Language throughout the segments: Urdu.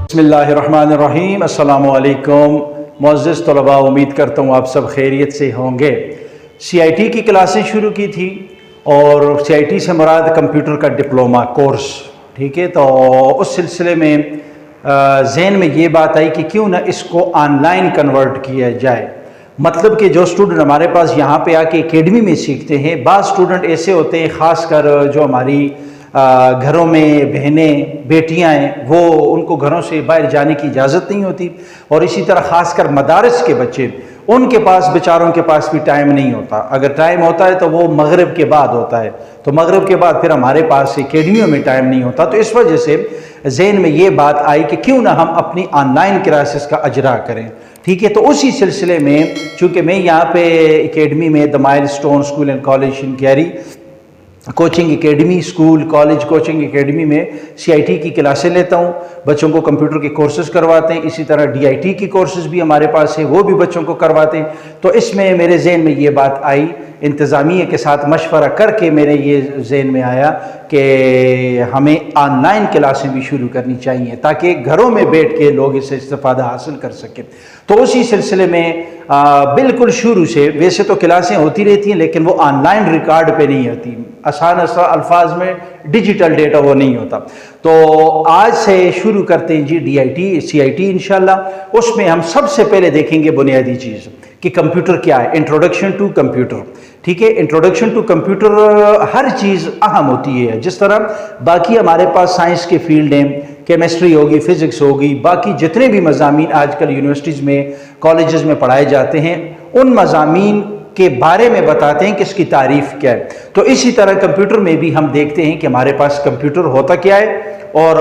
بسم اللہ الرحمن الرحیم۔ السلام علیکم معزز طلباء، امید کرتا ہوں آپ سب خیریت سے ہوں گے۔ سی آئی ٹی کی کلاسیں شروع کی تھی اور سی آئی ٹی سے مراد کمپیوٹر کا ڈپلومہ کورس، ٹھیک ہے۔ تو اس سلسلے میں ذہن میں یہ بات آئی کہ کیوں نہ اس کو آن لائن کنورٹ کیا جائے، مطلب کہ جو اسٹوڈنٹ ہمارے پاس یہاں پہ آ کے اکیڈمی میں سیکھتے ہیں، بعض اسٹوڈنٹ ایسے ہوتے ہیں خاص کر جو ہماری گھروں میں بہنیں بیٹیاں ہیں، وہ ان کو گھروں سے باہر جانے کی اجازت نہیں ہوتی، اور اسی طرح خاص کر مدارس کے بچے، ان کے پاس بیچاروں کے پاس بھی ٹائم نہیں ہوتا، اگر ٹائم ہوتا ہے تو وہ مغرب کے بعد ہوتا ہے، تو مغرب کے بعد پھر ہمارے پاس اکیڈمیوں میں ٹائم نہیں ہوتا۔ تو اس وجہ سے ذہن میں یہ بات آئی کہ کیوں نہ ہم اپنی آن لائن کلاسز کا اجرا کریں، ٹھیک ہے۔ تو اسی سلسلے میں چونکہ میں یہاں پہ اکیڈمی میں دا مائل stone school and college in carry coaching academy, school college coaching academy میں سی آئی ٹی کی کلاسیں لیتا ہوں، بچوں کو کمپیوٹر کے کورسز کرواتے ہیں، اسی طرح ڈی آئی ٹی کی کورسز بھی ہمارے پاس ہیں، وہ بھی بچوں کو کرواتے ہیں۔ تو اس میں میرے ذہن میں یہ بات آئی، انتظامیہ کے ساتھ مشورہ کر کے میرے یہ ذہن میں آیا کہ ہمیں آن لائن کلاسیں بھی شروع کرنی چاہیے تاکہ گھروں میں بیٹھ کے لوگ اس سے استفادہ حاصل کر سکیں۔ تو اسی سلسلے میں بالکل شروع سے، ویسے تو کلاسیں ہوتی رہتی ہیں لیکن وہ آن لائن ریکارڈ پہ نہیں ہوتی، آسان الفاظ میں ڈیجیٹل ڈیٹا وہ نہیں ہوتا۔ تو آج سے شروع کرتے ہیں G D I T C I T انشاءاللہ۔ اس میں ہم سب سے پہلے دیکھیں گے بنیادی چیز کہ کمپیوٹر کیا ہے، انٹروڈکشن ٹو کمپیوٹر، ٹھیک ہے۔ انٹروڈکشن ٹو کمپیوٹر ہر چیز اہم ہوتی ہے، جس طرح باقی ہمارے پاس سائنس کے فیلڈ ہیں، کیمسٹری ہوگی، فزکس ہوگی، باقی جتنے بھی مضامین آج کل یونیورسٹیز میں کالجز میں پڑھائے جاتے ہیں، ان مضامین کے بارے میں بتاتے ہیں کہ اس کی تعریف کیا ہے۔ تو اسی طرح کمپیوٹر میں بھی ہم دیکھتے ہیں کہ ہمارے پاس کمپیوٹر ہوتا کیا ہے، اور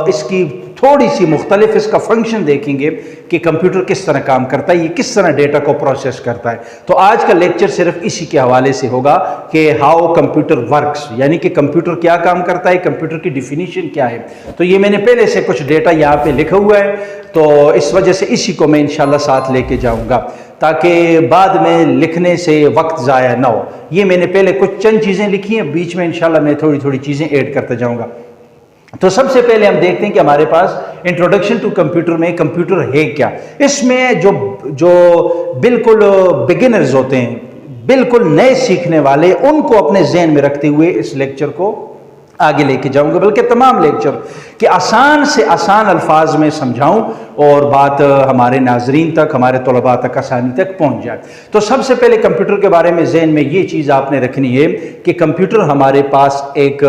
اس کی تھوڑی سی مختلف اس کا فنکشن دیکھیں گے کہ کمپیوٹر کس طرح کام کرتا ہے، یہ کس طرح ڈیٹا کو پروسیس کرتا ہے۔ تو آج کا لیکچر صرف اسی کے حوالے سے ہوگا کہ ہاؤ کمپیوٹر ورکس، یعنی کہ کمپیوٹر کیا کام کرتا ہے، کمپیوٹر کی ڈیفینیشن کیا ہے۔ تو یہ میں نے پہلے سے کچھ ڈیٹا یہاں پہ لکھا ہوا ہے، تو اس وجہ سے اسی کو میں انشاءاللہ ساتھ لے کے جاؤں گا تاکہ بعد میں لکھنے سے وقت ضائع نہ ہو۔ یہ میں نے پہلے کچھ چند چیزیں لکھی ہیں، بیچ میں انشاءاللہ میں تھوڑی تھوڑی چیزیں ایڈ کرتا جاؤں گا۔ تو سب سے پہلے ہم دیکھتے ہیں کہ ہمارے پاس انٹروڈکشن ٹو کمپیوٹر میں کمپیوٹر ہے کیا۔ اس میں جو بالکل بگنرز ہوتے ہیں، بالکل نئے سیکھنے والے، ان کو اپنے ذہن میں رکھتے ہوئے اس لیکچر کو آگے لے کے جاؤں گا، بلکہ تمام لیکچر کہ آسان سے آسان الفاظ میں سمجھاؤں اور بات ہمارے ناظرین تک، ہمارے طلباء تک آسانی تک پہنچ جائے۔ تو سب سے پہلے کمپیوٹر کے بارے میں ذہن میں یہ چیز آپ نے رکھنی ہے کہ کمپیوٹر ہمارے پاس ایک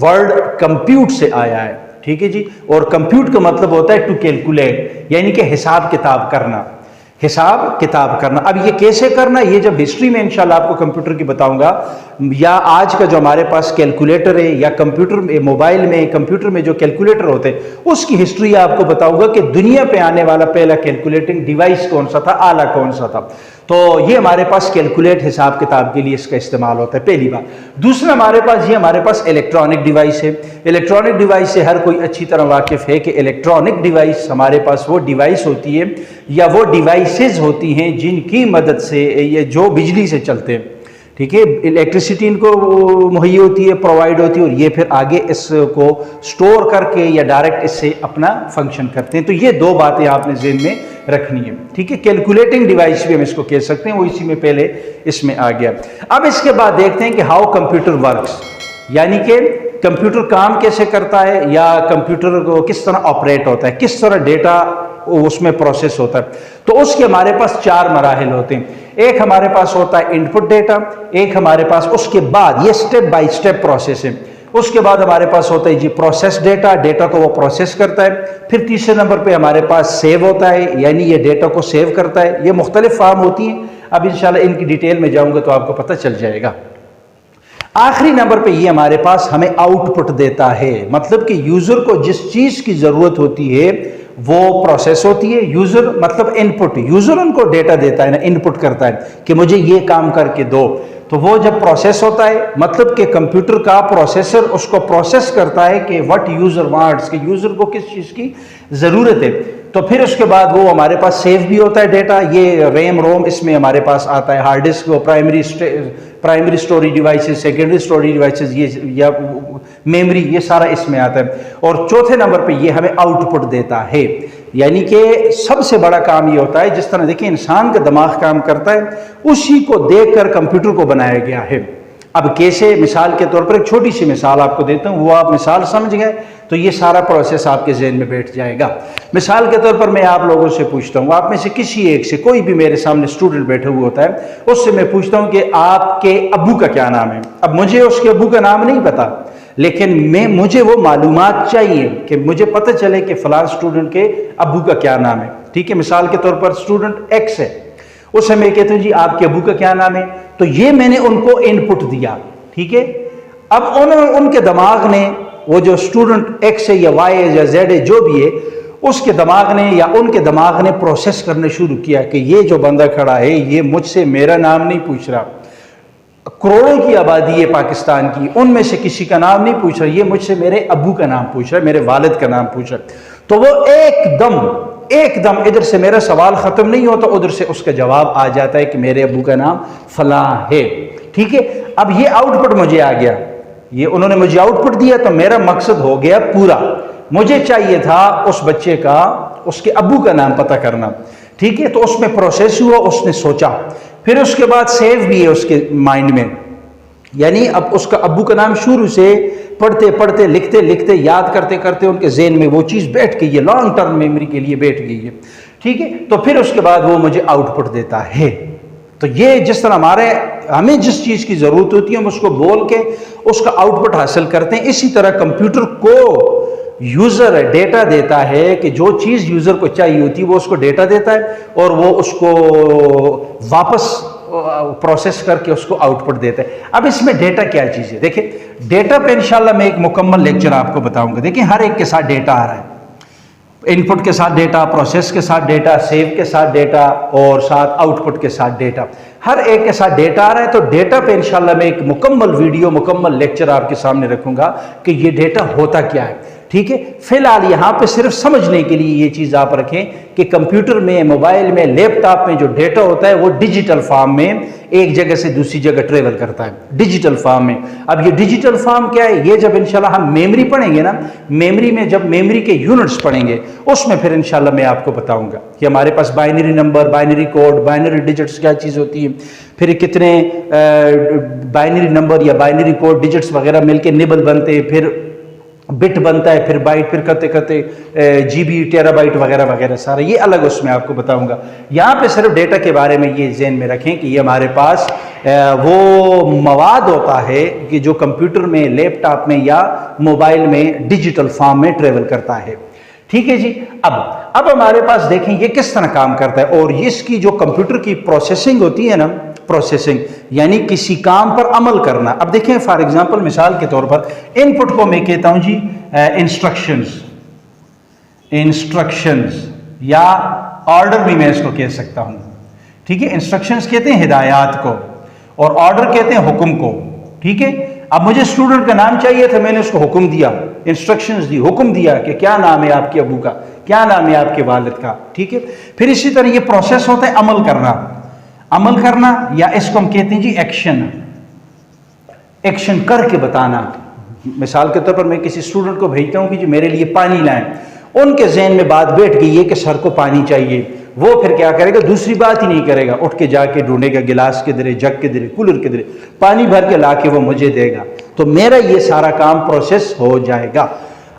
ورڈ کمپیوٹ سے آیا ہے، ٹھیک ہے جی، اور کمپیوٹ کا مطلب ہوتا ہے ٹو کیلکولیٹ، یعنی کہ حساب کتاب کرنا، حساب کتاب کرنا۔ اب یہ کیسے کرنا، یہ جب ہسٹری میں انشاءاللہ آپ کو کمپیوٹر کی بتاؤں گا، یا آج کا جو ہمارے پاس کیلکولیٹر ہے، یا کمپیوٹر میں، موبائل میں، کمپیوٹر میں جو کیلکولیٹر ہوتے ہیں، اس کی ہسٹری آپ کو بتاؤں گا کہ دنیا پہ آنے والا پہلا کیلکولیٹنگ ڈیوائس کون سا تھا، آلہ کون سا تھا۔ تو یہ ہمارے پاس کیلکولیٹ حساب کتاب کے لیے اس کا استعمال ہوتا ہے، پہلی بات۔ دوسرا ہمارے پاس الیکٹرانک ڈیوائس ہے۔ الیکٹرانک ڈیوائس سے ہر کوئی اچھی طرح واقف ہے کہ الیکٹرانک ڈیوائس ہمارے پاس وہ ڈیوائس ہوتی ہے یا وہ ڈیوائسز ہوتی ہیں جن کی مدد سے یہ جو بجلی سے چلتے ہیں، ٹھیک ہے، الیکٹریسٹی ان کو مہیا ہوتی ہے، پرووائڈ ہوتی ہے، اور یہ پھر آگے اس کو سٹور کر کے یا ڈائریکٹ اس سے اپنا فنکشن کرتے ہیں۔ تو یہ دو باتیں آپ نے ذہن میں رکھنی ہے، ٹھیک ہے۔ کیلکولیٹنگ ڈیوائس بھی ہم اس کو کہہ سکتے ہیں، وہ اسی میں پہلے اس میں آ گیا۔ اب اس کے بعد دیکھتے ہیں کہ ہاؤ کمپیوٹر ورکس، یعنی کہ کمپیوٹر کام کیسے کرتا ہے، یا کمپیوٹر کو کس طرح آپریٹ ہوتا ہے، کس طرح ڈیٹا اس میں پروسیس ہوتا ہے۔ تو اس کے ہمارے پاس چار مراحل ہوتے ہیں۔ ایک ہمارے پاس ہوتا ہے ان پٹ ڈیٹا، ایک ہمارے پاس اس کے بعد یہ سٹیپ بائی سٹیپ پروسیس ہے۔ اس کے بعد ہمارے پاس ہوتا ہے جی پروسیس ڈیٹا، ڈیٹا کو وہ پروسیس کرتا ہے۔ پھر تیسرے نمبر پہ ہمارے پاس سیو ہوتا ہے، یعنی یہ ڈیٹا کو سیو کرتا ہے۔ یہ مختلف فارم ہوتی ہیں، اب انشاءاللہ ان کی ڈیٹیل میں جاؤں گا تو آپ کو پتہ چل جائے گا۔ آخری نمبر پہ یہ ہمارے پاس ہمیں آؤٹ پٹ دیتا ہے، مطلب کہ یوزر کو جس چیز کی ضرورت ہوتی ہے وہ پروسیس ہوتی ہے۔ یوزر مطلب ان پٹ، یوزر ان کو ڈیٹا دیتا ہے نا، ان پٹ کرتا ہے کہ مجھے یہ کام کر کے دو، تو وہ جب پروسیس ہوتا ہے، مطلب کہ کمپیوٹر کا پروسیسر اس کو پروسیس کرتا ہے کہ وٹ یوزر وانٹس، کہ یوزر کو کس چیز کی ضرورت ہے۔ تو پھر اس کے بعد وہ ہمارے پاس سیو بھی ہوتا ہے ڈیٹا، یہ ریم روم اس میں ہمارے پاس آتا ہے، ہارڈ ڈسک، وہ primary storage devices, secondary storage devices, یہ یا میموری، یہ سارا اس میں آتا ہے. اور چوتھے نمبر پہ یہ ہمیں آؤٹ پٹ دیتا ہے. یعنی کہ سب سے بڑا کام یہ ہوتا ہے، جس طرح دیکھیں انسان کا دماغ کام کرتا ہے اسی کو دیکھ کر کمپیوٹر کو بنایا گیا ہے. اب کیسے؟ مثال کے طور پر ایک چھوٹی سی مثال آپ کو دیتا ہوں، وہ آپ مثال سمجھ گئے تو یہ سارا پروسیس آپ کے ذہن میں بیٹھ جائے گا. مثال کے طور پر میں آپ لوگوں سے پوچھتا ہوں، آپ میں سے کسی ایک سے، کوئی بھی میرے سامنے اسٹوڈنٹ بیٹھا ہوا ہوتا ہے، اس سے میں پوچھتا ہوں کہ آپ کے ابو کا کیا نام ہے. اب مجھے اس کے ابو کا نام نہیں پتا، لیکن مجھے وہ معلومات چاہیے کہ مجھے پتہ چلے کہ فلاں اسٹوڈنٹ کے ابو کا کیا نام ہے. ٹھیک ہے، مثال کے طور پر اسٹوڈنٹ ایکس ہے، اسے میں کہتا ہوں جی آپ کے ابو کا کیا نام ہے، تو یہ میں نے ان کو ان پٹ دیا. ٹھیک ہے، اب ان کے دماغ نے، وہ جو اسٹوڈنٹ ایکس ہے یا وائی ہے یا زیڈ ہے جو بھی ہے، اس کے دماغ نے یا ان کے دماغ نے پروسیس کرنے شروع کیا کہ یہ جو بندہ کھڑا ہے یہ مجھ سے میرا نام نہیں پوچھ رہا، کروڑوں کی آبادی ہے پاکستان کی، ان میں سے کسی کا نام نہیں پوچھ رہا، یہ مجھ سے میرے ابو کا نام پوچھ رہا ہے، میرے والد کا نام پوچھ رہا ہے. تو وہ ایک دم ادھر سے میرا سوال ختم نہیں ہوتا، ادھر سے اس کا جواب آ جاتا ہے کہ میرے ابو کا نام فلاں ہے. ٹھیک ہے، اب یہ آؤٹ پٹ مجھے آ گیا، یہ انہوں نے مجھے آؤٹ پٹ دیا تو میرا مقصد ہو گیا پورا. مجھے چاہیے تھا اس بچے کا، اس کے ابو کا نام پتہ کرنا. ٹھیک ہے، تو اس میں پروسیس ہوا، اس نے سوچا، پھر اس کے بعد سیو بھی ہے اس کے مائنڈ میں. یعنی اب اس کا ابو کا نام شروع سے پڑھتے پڑھتے لکھتے لکھتے یاد کرتے کرتے ان کے ذہن میں وہ چیز بیٹھ گئی ہے، لانگ ٹرم میموری کے لیے بیٹھ گئی ہے. ٹھیک ہے، تو پھر اس کے بعد وہ مجھے آؤٹ پٹ دیتا ہے. تو یہ جس طرح ہمیں جس چیز کی ضرورت ہوتی ہے ہم اس کو بول کے اس کا آؤٹ پٹ حاصل کرتے ہیں، اسی طرح کمپیوٹر کو یوزر ڈیٹا دیتا ہے کہ جو چیز یوزر کو چاہیے ہوتی ہے وہ اس کو ڈیٹا دیتا ہے اور وہ اس کو واپس پروسیس کر کے اس کو آؤٹ پٹ دیتا ہے. اب اس میں ڈیٹا کیا چیز ہے؟ دیکھیں ڈیٹا پہ انشاءاللہ میں ایک مکمل لیکچر آپ کو بتاؤں گا. دیکھیں ہر ایک کے ساتھ ڈیٹا آ رہا ہے، ان پٹ کے ساتھ ڈیٹا، پروسیس کے ساتھ ڈیٹا، سیو کے ساتھ ڈیٹا اور ساتھ آؤٹ پٹ کے ساتھ ڈیٹا، ہر ایک کے ساتھ ڈیٹا آ رہا ہے. تو ڈیٹا پہ انشاءاللہ میں ایک مکمل ویڈیو، مکمل لیکچر آپ کے سامنے رکھوں گا کہ یہ ڈیٹا ہوتا کیا ہے. ٹھیک ہے، فی الحال یہاں پہ صرف سمجھنے کے لیے یہ چیز آپ رکھیں کہ کمپیوٹر میں، موبائل میں، لیپ ٹاپ میں جو ڈیٹا ہوتا ہے وہ ڈیجیٹل فارم میں ایک جگہ سے دوسری جگہ ٹریول کرتا ہے، ڈیجیٹل فارم میں. اب یہ ڈیجیٹل فارم کیا ہے؟ یہ جب انشاءاللہ ہم میموری پڑھیں گے نا، میموری میں جب میموری کے یونٹس پڑھیں گے اس میں پھر انشاءاللہ میں آپ کو بتاؤں گا کہ ہمارے پاس binary number, binary code, binary digits کیا چیز ہوتی ہے، پھر کتنے بائنری نمبر یا بائنری کوڈ ڈیجٹس وغیرہ مل کے نبل بنتے ہیں، پھر بٹ بنتا ہے، پھر بائٹ، پھر کرتے کرتے جی بی، ٹیرا بائٹ وغیرہ وغیرہ سارا یہ الگ اس میں آپ کو بتاؤں گا. یہاں پہ صرف ڈیٹا کے بارے میں یہ ذہن میں رکھیں کہ یہ ہمارے پاس وہ مواد ہوتا ہے کہ جو کمپیوٹر میں، لیپ ٹاپ میں یا موبائل میں ڈیجیٹل فارم میں ٹریول کرتا ہے. ٹھیک ہے جی، اب ہمارے پاس دیکھیں یہ کس طرح کام کرتا ہے. اور اس کی جو کمپیوٹر کی پروسیسنگ ہوتی ہے نا، پروسیسنگ یعنی کسی کام پر عمل کرنا. اب دیکھیں فار ایگزامپل مثال کے طور پر ان پٹ کو میں کہتا ہوں جی انسٹرکشنز یا آرڈر بھی میں اس کو کہہ سکتا ہوں. ٹھیک ہے، انسٹرکشنز کہتے ہیں ہدایات کو اور آرڈر کہتے ہیں حکم کو. ٹھیک ہے، اب مجھے اسٹوڈنٹ کا نام چاہیے تھا، میں نے اس کو حکم دیا، انسٹرکشنز دی، حکم دیا کہ کیا نام ہے آپ کے ابو کا، کیا نام ہے آپ کے والد کا. ٹھیک ہے، پھر اسی طرح یہ پروسیس ہوتا ہے عمل کرنا یا اس کو ہم کہتے ہیں جی ایکشن کر کے بتانا. مثال کے طور پر میں کسی اسٹوڈنٹ کو بھیجتا ہوں کہ جی میرے لیے پانی لائیں، ان کے ذہن میں بات بیٹھ گئی ہے کہ سر کو پانی چاہیے، وہ پھر کیا کرے گا؟ دوسری بات ہی نہیں کرے گا، اٹھ کے جا کے ڈھونڈے گا گلاس کے درے، جگ کے درے، کولر کے درے، پانی بھر کے لا کے وہ مجھے دے گا. تو میرا یہ سارا کام پروسیس ہو جائے گا.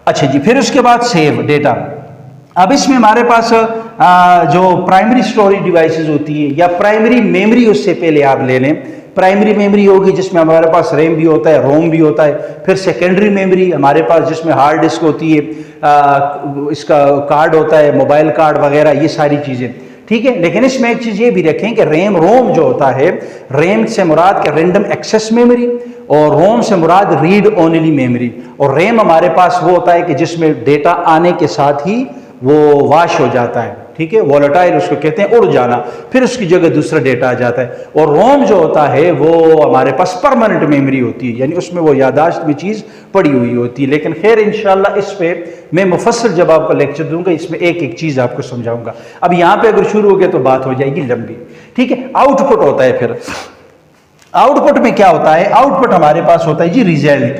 اچھا جی، پھر اس کے بعد سیو ڈیٹا. اب اس میں ہمارے پاس جو پرائمری اسٹوریج ڈیوائسز ہوتی ہے یا پرائمری میموری، اس سے پہلے آپ لے لیں پرائمری میموری ہوگی جس میں ہمارے پاس ریم بھی ہوتا ہے، روم بھی ہوتا ہے. پھر سیکنڈری میموری ہمارے پاس جس میں ہارڈ ڈسک ہوتی ہے، اس کا کارڈ ہوتا ہے، موبائل کارڈ وغیرہ، یہ ساری چیزیں. ٹھیک ہے، لیکن اس میں ایک چیز یہ بھی رکھیں کہ روم جو ہوتا ہے، ریم سے مراد کہ رینڈم ایکسیس میموری، اور روم سے مراد ریڈ اونلی میموری. اور ریم ہمارے پاس وہ ہوتا ہے کہ جس میں ڈیٹا آنے کے ساتھ ہی وہ واش ہو جاتا ہے. ٹھیک ہے، وولٹائل اس کو کہتے ہیں، اڑ جانا، پھر اس کی جگہ دوسرا ڈیٹا آ جاتا ہے. اور روم جو ہوتا ہے وہ ہمارے پاس پرماننٹ میموری ہوتی ہے، یعنی اس میں وہ یاداشت میں چیز پڑی ہوئی ہوتی ہے. لیکن خیر انشاءاللہ اس پہ میں مفصل جب آپ کو لیکچر دوں گا اس میں ایک ایک چیز آپ کو سمجھاؤں گا. اب یہاں پہ اگر شروع ہو گیا تو بات ہو جائے گی لمبی. ٹھیک ہے، آؤٹ پٹ ہوتا ہے. پھر آؤٹ پٹ میں کیا ہوتا ہے؟ آؤٹ پٹ ہمارے پاس ہوتا ہے جی ریزلٹ.